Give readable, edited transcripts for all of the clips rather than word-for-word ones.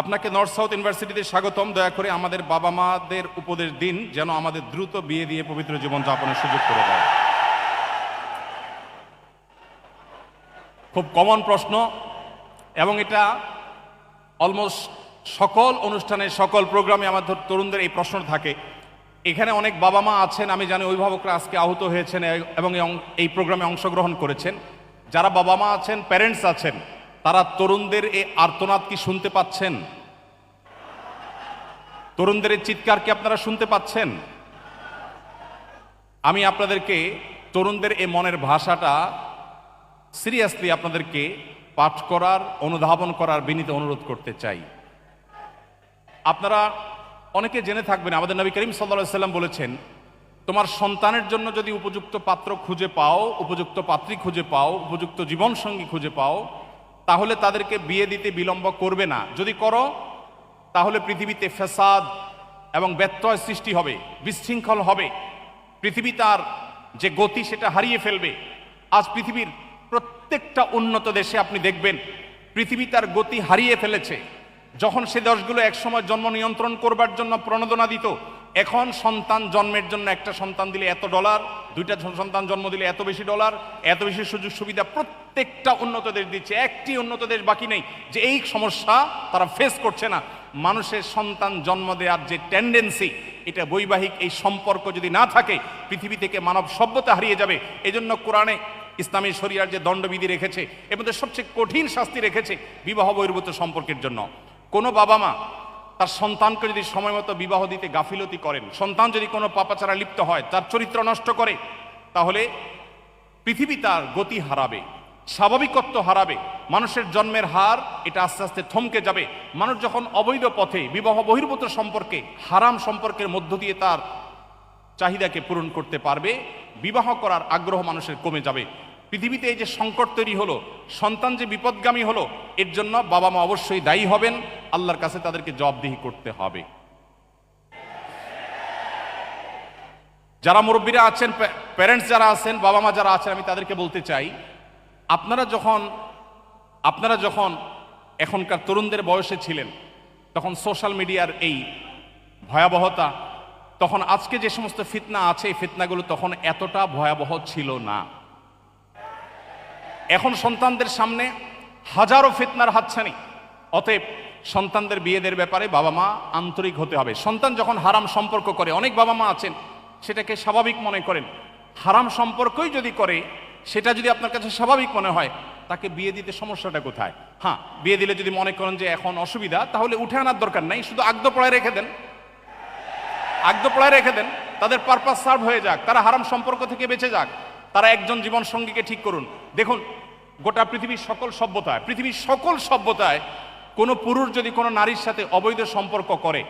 আপনাকে north south ইউনিভার্সিটিতে স্বাগতম। দয়া করে আমাদের বাবা মাদের উপদেশ দিন যেন আমাদের দ্রুত বিয়ে দিয়ে পবিত্র জীবন যাপনের সুযোগ করে দেয়। খুব কমন প্রশ্ন, এবং এটা অলমোস্ট সকল অনুষ্ঠানে সকল প্রোগ্রামে আমাদের তরুণদের এই প্রশ্ন থাকে। এখানে অনেক বাবা মা আছেন, আমি জানি অভিভাবকরা আজকে আহত হয়েছেন এবং এই প্রোগ্রামে অংশগ্রহণ করেছেন। যারা বাবা মা আছেন, প্যারেন্টস আছেন, তারা তরুণদের এই আর্তনাদ কি শুনতে পাচ্ছেন? তরুণদের এই চিৎকার কি আপনারা শুনতে পাচ্ছেন? আমি আপনাদেরকে তরুণদের এই মনের ভাষাটা সিরিয়াসলি আপনাদেরকে পাঠ করার, অনুধাবন করার বিনীত অনুরোধ করতে চাই। আপনারা অনেকে জেনে থাকবেন, আমাদের নবী করিম সাল্লাল্লাহু আলাইহি ওয়াসাল্লাম বলেছেন, তোমার সন্তানের জন্য যদি উপযুক্ত পাত্র খুঁজে পাও, উপযুক্ত পাত্রী খুঁজে পাও, উপযুক্ত জীবনসঙ্গী খুঁজে পাও, তাহলে তাদেরকে বিয়ে দিতে বিলম্ব করবে না। যদি করো তাহলে পৃথিবীতে ফ্যাসাদ এবং ব্যত্যয় সৃষ্টি হবে, বিশৃঙ্খল হবে, পৃথিবী তার যে গতি সেটা হারিয়ে ফেলবে। আজ পৃথিবীর প্রত্যেকটা উন্নত দেশে আপনি দেখবেন পৃথিবী তার গতি হারিয়ে ফেলেছে। যখন সে দেশগুলো একসময় জন্ম নিয়ন্ত্রণ করবার জন্য প্রণোদনা দিত, এখন সন্তান জন্মের জন্য একটা সন্তান দিলে এত ডলার, দুইটা সন্তান জন্ম দিলে এত বেশি ডলার, এত বেশি সুযোগ সুবিধা প্রত্যেকটা উন্নত দেশ দিচ্ছে। একটি উন্নত দেশ বাকি নেই যে এই সমস্যা তারা ফেস করছে না। মানুষের সন্তান জন্ম দেওয়ার যে টেন্ডেন্সি, এটা বৈবাহিক এই সম্পর্ক যদি না থাকে পৃথিবী থেকে মানব সভ্যতা হারিয়ে যাবে। এজন্য কোরআনে ইসলামী শরিয়ার যে দণ্ডবিধি রেখেছে এর মধ্যে সবচেয়ে কঠিন শাস্তি রেখেছে বিবাহ বহির্ভূত সম্পর্কের জন্য। কোনো বাবা মা তার সন্তানকে যদি সময় মতো বিবাহ দিতে গাফিলতি করেন, সন্তান যদি কোনো পাপাচারা লিপ্ত হয়, তার চরিত্র নষ্ট করে, তাহলে পৃথিবী তার গতি হারাবে, স্বাভাবিকত্ব হারাবে, মানুষের জন্মের হার এটা আস্তে আস্তে থমকে যাবে। মানুষ যখন অবৈধ পথে বিবাহ বহির্ভূত সম্পর্কে, হারাম সম্পর্কের মধ্য দিয়ে তার চাহিদাকে পূরণ করতে পারবে, বিবাহ করার আগ্রহ মানুষের কমে যাবে। পৃথিবীতে এই যে সংকট তৈরি হলো, সন্তান যে বিপদগামী হলো, এর জন্য বাবা মা অবশ্যই দায়ী হবেন। আল্লাহর কাছে তাদেরকে জবাবদিহি করতে হবে। যারা মুরব্বীরা আছেন, প্যারেন্টস যারা আছেন, বাবা মা যারা আছেন, আমি তাদেরকে বলতে চাই, আপনারা যখন এখনকার তরুণদের বয়সে ছিলেন, তখন সোশ্যাল মিডিয়ার এই ভয়াবহতা, তখন আজকে যে সমস্ত ফিতনা আছে এই ফিতনাগুলো তখন এতটা ভয়াবহ ছিল না। এখন সন্তানদের সামনে হাজারো ফিতনার হাতছানি। অতএব সন্তানদের বিয়েদের ব্যাপারে বাবা মা আন্তরিক হতে হবে। সন্তান যখন হারাম সম্পর্ক করে, অনেক বাবা মা আছেন সেটাকে স্বাভাবিক মনে করেন। হারাম সম্পর্কই যদি করে, সেটা যদি আপনার কাছে স্বাভাবিক মনে হয়, তাকে বিয়ে দিতে সমস্যাটা কোথায়? হ্যাঁ, বিয়ে দিলে যদি মনে করেন যে এখন অসুবিধা, তাহলে উঠে আনার দরকার নাই, শুধু আগদপড়ায় রেখে দেন, আগদপড়ায় রেখে দেন, তাদের পারপাস সার্ভ হয়ে যাক, তারা হারাম সম্পর্ক থেকে বেঁচে যাক, তারা একজন জীবন সঙ্গীকে ঠিক করুন। দেখুন, গোটা পৃথিবীর সকল সভ্যতায় কোনো পুরুষ যদি কোনো নারীর সাথে অবৈধ সম্পর্ক করে,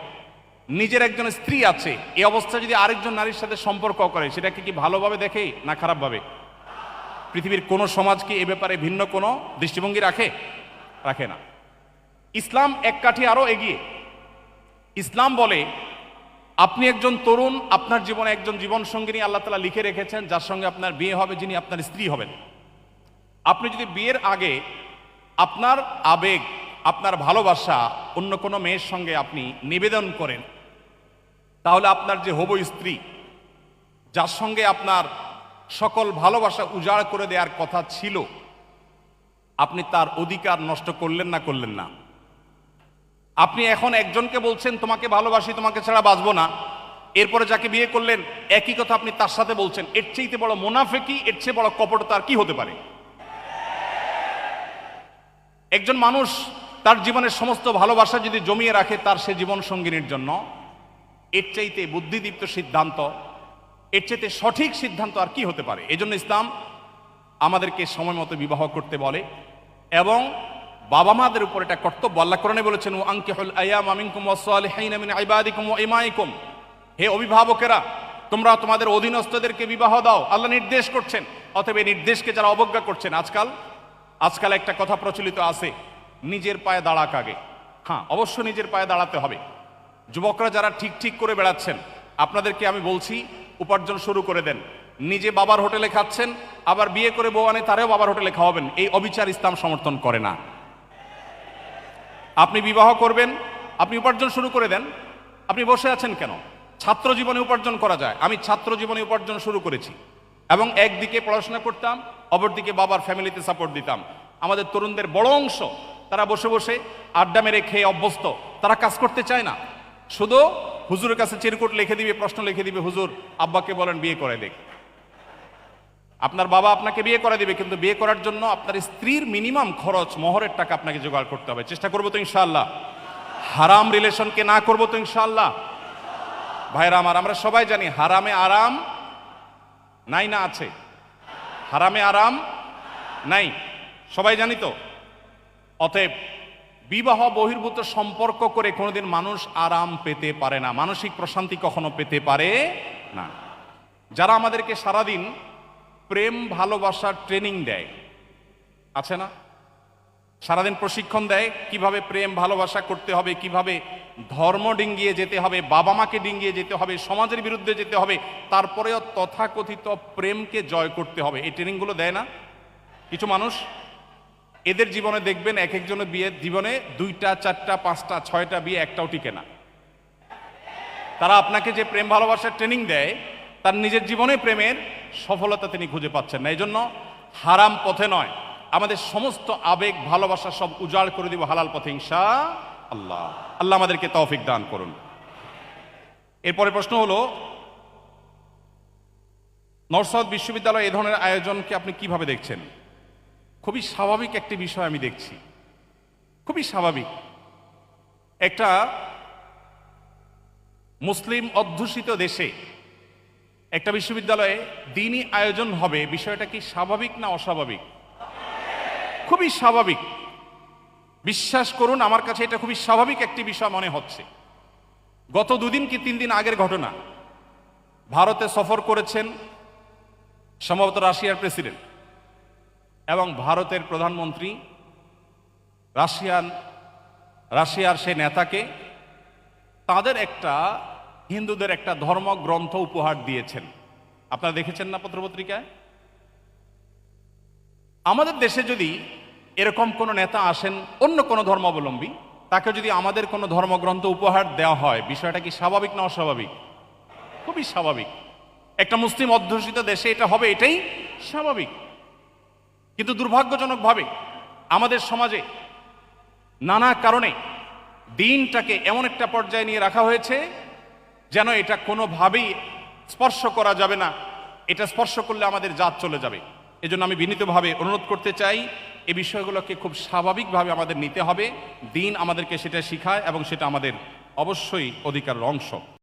নিজের একজন স্ত্রী আছে, এই অবস্থায় যদি আরেকজন নারীর সাথে সম্পর্ক করে, সেটাকে কি ভালোভাবে দেখে না খারাপভাবে? পৃথিবীর কোনো সমাজ কি এ ব্যাপারে ভিন্ন কোনো দৃষ্টিভঙ্গি রাখে না। ইসলাম এক কাঠি আরো এগিয়ে। ইসলাম বলে, আপনি একজন তরুণ, আপনার জীবনে একজন জীবন সঙ্গিনী আল্লাহ তাআলা লিখে রেখেছেন, যার সঙ্গে আপনার বিয়ে হবে, যিনি আপনার স্ত্রী হবেন। আপনি যদি বিয়ের আগে আপনার আবেগ, আপনার ভালোবাসা অন্য কোনো মেয়ের সঙ্গে আপনি নিবেদন করেন, তাহলে আপনার যে হবু স্ত্রী, যার সঙ্গে আপনার সকল ভালোবাসা উজাড় করে দেওয়ার কথা ছিল, আপনি তার অধিকার নষ্ট করলেন না? আপনি এখন একজনকে বলছেন তোমাকে ভালোবাসি, তোমাকে ছাড়া বাঁচবো না, এরপরে যাকে বিয়ে করলেন একই কথা আপনি তার সাথে বলছেন। এর চেয়ে বড় মুনাফিকি, এর চেয়ে বড় কপটতা আর কি হতে পারে? একজন মানুষ তার জীবনের সমস্ত ভালোবাসা যদি জমিয়ে রাখে তার সে জীবন সঙ্গিনীর জন্য, এর চাইতে বুদ্ধিদীপ্ত সিদ্ধান্ত, এর চাইতে সঠিক সিদ্ধান্ত আর কি হতে পারে? এজন্য ইসলাম আমাদেরকে সময় মতো বিবাহ করতে বলে, এবং বাবা মাদের উপর এটা কর্তব্য। আল্লাহ কোরআনে বলেছেন, আনকিহুল আয়ামা মিনকুম ওয়াস-সালিহিনা মিন ইবাদিকুম ওয়া ইমাইকুম, হে অভিভাবকেরা, তোমরা তোমাদের অধীনস্থদেরকে বিবাহ দাও। আল্লাহ নির্দেশ করছেন। অতএব এই নির্দেশকে যারা অবজ্ঞা করছেন, আজকাল একটা কথা প্রচলিত আছে, নিজের পায়ে দাঁড়াক আগে। হ্যাঁ, অবশ্য নিজের পায়ে দাঁড়াতে হবে। যুবকরা যারা ঠিক করে বেড়াচ্ছেন, আপনাদেরকে আমি বলছি, উপার্জন শুরু করে দেন। নিজে বাবার হোটেলে খাচ্ছেন, আবার বিয়ে করে বউ আনে তারেও বাবার হোটেলে খাওয়াবেন, এই অবিচার ইসলাম সমর্থন করে না। আপনি বিবাহ করবেন, আপনি উপার্জন শুরু করে দেন। আপনি বসে আছেন কেন? ছাত্র জীবনে উপার্জন করা যায়। আমি ছাত্র জীবনে উপার্জন শুরু করেছি এবং একদিকে পড়াশোনা করতাম, অপরদিকে বাবার ফ্যামিলিতে সাপোর্ট দিতাম। আমাদের তরুণদের বড় অংশ তারা বসে বসে আড্ডা মেরে খেয়ে অভ্যস্ত, তারা কাজ করতে চায় না, শুধু হুজুরের কাছে চিরকুট লিখে দিবে, প্রশ্ন লিখে দিবে, হুজুর আব্বাকে বলেন বিয়ে করে দেখ। আপনার বাবা আপনাকে বিয়ে করে দিবে, কিন্তু বিয়ে করার জন্য আপনার স্ত্রীর মিনিমাম খরচ মহরের টাকা আপনাকে জোগাড় করতে হবে। চেষ্টা করবো তো ইনশাআল্লাহ? হারাম রিলেশনকে না করবো তো ইনশাআল্লাহ? ভাইরা আমার, আমরা সবাই জানি হারামে আরাম নাই, না আছে? হারামে আরাম নাই, সবাই জানি তো। অতএব বিবাহ বহির্ভূত সম্পর্ক করে কোনোদিন মানুষ আরাম পেতে পারে না, মানসিক প্রশান্তি কখনো পেতে পারে না। যারা আমাদেরকে সারাদিন প্রেম ভালোবাসার ট্রেনিং দেয়, আছে না? সারাদিন প্রশিক্ষণ দেয় কিভাবে প্রেম ভালোবাসা করতে হবে, কিভাবে ধর্ম ডিঙ্গিয়ে যেতে হবে, বাবা মাকে ডিঙ্গিয়ে যেতে হবে, সমাজের বিরুদ্ধে যেতে হবে, তারপরেও তথাকথিত প্রেমকে জয় করতে হবে, এই ট্রেনিংগুলো দেয় না কিছু মানুষ? এদের জীবনে দেখবেন এক একজনের বিয়ের জীবনে 2টা 4টা 5টা 6টা বিয়ে, একটাও টিকে না। তারা আপনাকে যে প্রেম ভালোবাসার ট্রেনিং দেয়, তার নিজের জীবনে প্রেমের সফলতা তিনি খুঁজে পাচ্ছেন না। এই জন্য হারাম পথে নয়, আমাদের সমস্ত আবেগ ভালোবাসা সব উজাড় করে দিব হালাল পথে ইনশাআল্লাহ। আল্লাহ আমাদেরকে তৌফিক দান করুন। এরপরে প্রশ্ন হলো, নর্থ সাউথ বিশ্ববিদ্যালয় এই ধরনের আয়োজনকে আপনি কিভাবে দেখছেন? খুবই স্বাভাবিক একটি বিষয় আমি দেখছি, খুবই স্বাভাবিক। একটা মুসলিম অধ্যুষিত দেশে একটা বিশ্ববিদ্যালয়ে দ্বীনি আয়োজন হবে, বিষয়টা কি স্বাভাবিক না অস্বাভাবিক? খুবই স্বাভাবিক। বিশ্বাস করুন, আমার কাছে এটা খুবই স্বাভাবিক একটি বিষয় মনে হচ্ছে। গত 2 দিন কি 3 দিন আগের ঘটনা, ভারতে সফর করেছেন সম্ভবত রাশিয়ার প্রেসিডেন্ট এবং ভারতের প্রধানমন্ত্রী রাশিয়ার সেই নেতাকে তাদের একটা হিন্দুদের একটা ধর্মগ্রন্থ উপহার দিয়েছেন। আপনারা দেখেছেন না পত্রপত্রিকায়? আমাদের দেশে যদি এরকম কোনো নেতা আসেন অন্য কোনো ধর্মাবলম্বী, তাকে যদি আমাদের কোনো ধর্মগ্রন্থ উপহার দেওয়া হয়, বিষয়টা কি স্বাভাবিক না অস্বাভাবিক? খুবই স্বাভাবিক। একটা মুসলিম অধ্যুষিত দেশে এটা হবে, এটাই স্বাভাবিক। কিন্তু দুর্ভাগ্যজনকভাবে আমাদের সমাজে নানা কারণে দিনটাকে এমন একটা পর্যায়ে নিয়ে রাখা হয়েছে যেন এটা কোনোভাবেই স্পর্শ করা যাবে না, এটা স্পর্শ করলে আমাদের জাত চলে যাবে। এজন্য আমি বিনীতভাবে অনুরোধ করতে চাই, এই বিষয়গুলোকে খুব স্বাভাবিকভাবে আমাদের নিতে হবে। দিন আমাদেরকে সেটা শিখায় এবং সেটা আমাদের অবশ্যই অধিকারের অংশ।